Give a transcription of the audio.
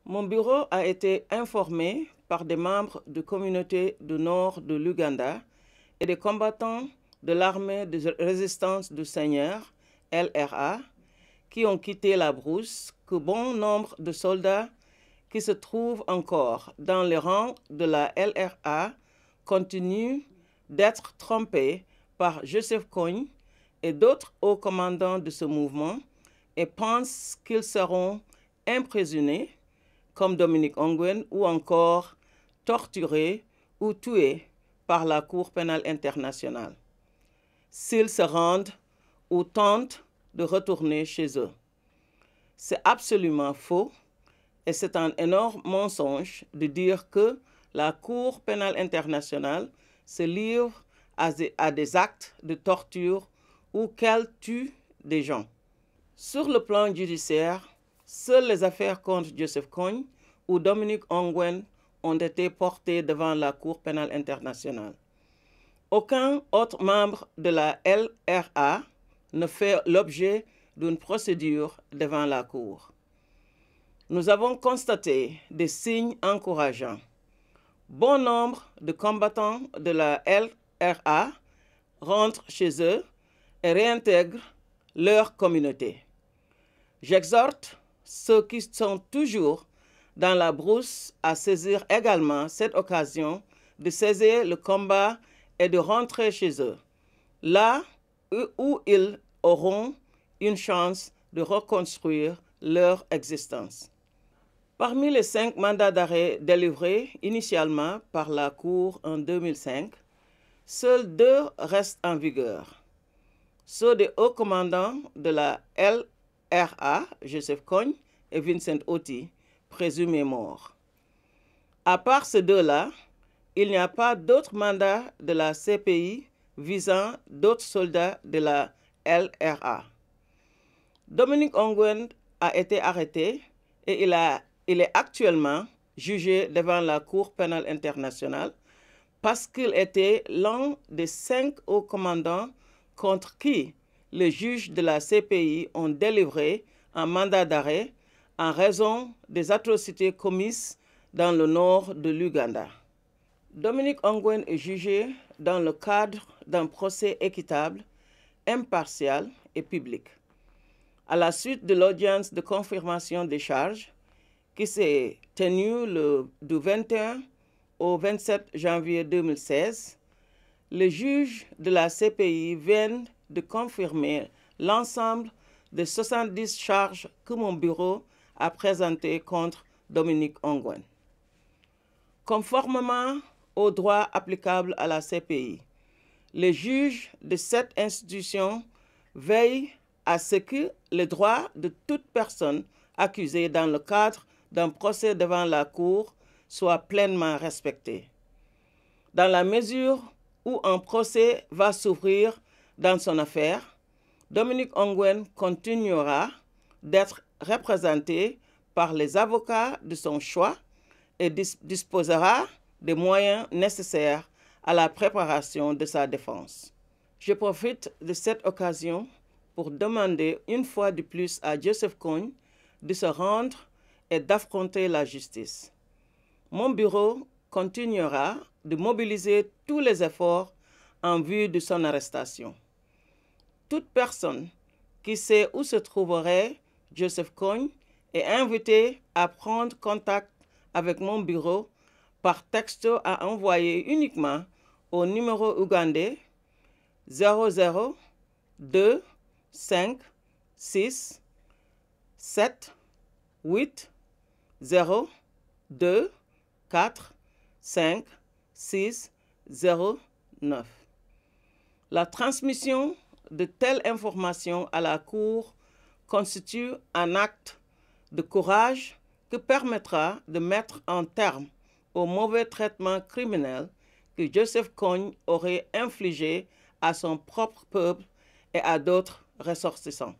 Mon bureau a été informé par des membres de communautés du nord de l'Ouganda et des combattants de l'armée de résistance du Seigneur, LRA, qui ont quitté la brousse, que bon nombre de soldats qui se trouvent encore dans les rangs de la LRA continuent d'être trompés par Joseph Kony et d'autres hauts commandants de ce mouvement et pensent qu'ils seront emprisonnés comme Dominique Ongwen ou encore torturés ou tués par la Cour pénale internationale s'ils se rendent ou tentent de retourner chez eux. C'est absolument faux et c'est un énorme mensonge de dire que la Cour pénale internationale se livre à des actes de torture ou qu'elle tue des gens. Sur le plan judiciaire, seules les affaires contre Joseph Kony ou Dominique Ongwen ont été portées devant la Cour pénale internationale. Aucun autre membre de la LRA ne fait l'objet d'une procédure devant la Cour. Nous avons constaté des signes encourageants. Bon nombre de combattants de la LRA rentrent chez eux et réintègrent leur communauté. J'exhorte ceux qui sont toujours dans la brousse à saisir également cette occasion de saisir le combat et de rentrer chez eux, là où ils auront une chance de reconstruire leur existence. Parmi les 5 mandats d'arrêt délivrés initialement par la Cour en 2005, seuls 2 restent en vigueur. Ceux des hauts commandants de la LRA, Joseph Kony et Vincent Otti, présumés morts. À part ces 2-là, il n'y a pas d'autres mandats de la CPI visant d'autres soldats de la LRA. Dominique Ongwen a été arrêté et il est actuellement jugé devant la Cour pénale internationale parce qu'il était l'un des 5 hauts commandants contre qui les juges de la CPI ont délivré un mandat d'arrêt en raison des atrocités commises dans le nord de l'Ouganda. Dominique Ongwen est jugé dans le cadre d'un procès équitable, impartial et public. À la suite de l'audience de confirmation des charges, qui s'est tenue du 21 au 27 janvier 2016, les juges de la CPI viennent de confirmer l'ensemble des 70 charges que mon bureau a présentées contre Dominique Ongwen. Conformément au droit applicable à la CPI, les juges de cette institution veillent à ce que les droits de toute personne accusée dans le cadre d'un procès devant la Cour soient pleinement respectés. Dans la mesure où un procès va s'ouvrir dans son affaire, Dominique Ongwen continuera d'être représenté par les avocats de son choix et disposera des moyens nécessaires à la préparation de sa défense. Je profite de cette occasion pour demander une fois de plus à Joseph Kony de se rendre et d'affronter la justice. Mon bureau continuera de mobiliser tous les efforts en vue de son arrestation. Toute personne qui sait où se trouverait Joseph Kony est invitée à prendre contact avec mon bureau par texto à envoyer uniquement au numéro ougandais 00 2 5 6 7 8 0 2 4 5 6 0 9. La transmission de telles informations à la Cour constitue un acte de courage qui permettra de mettre un terme au mauvais traitement criminel que Joseph Kony aurait infligé à son propre peuple et à d'autres ressortissants.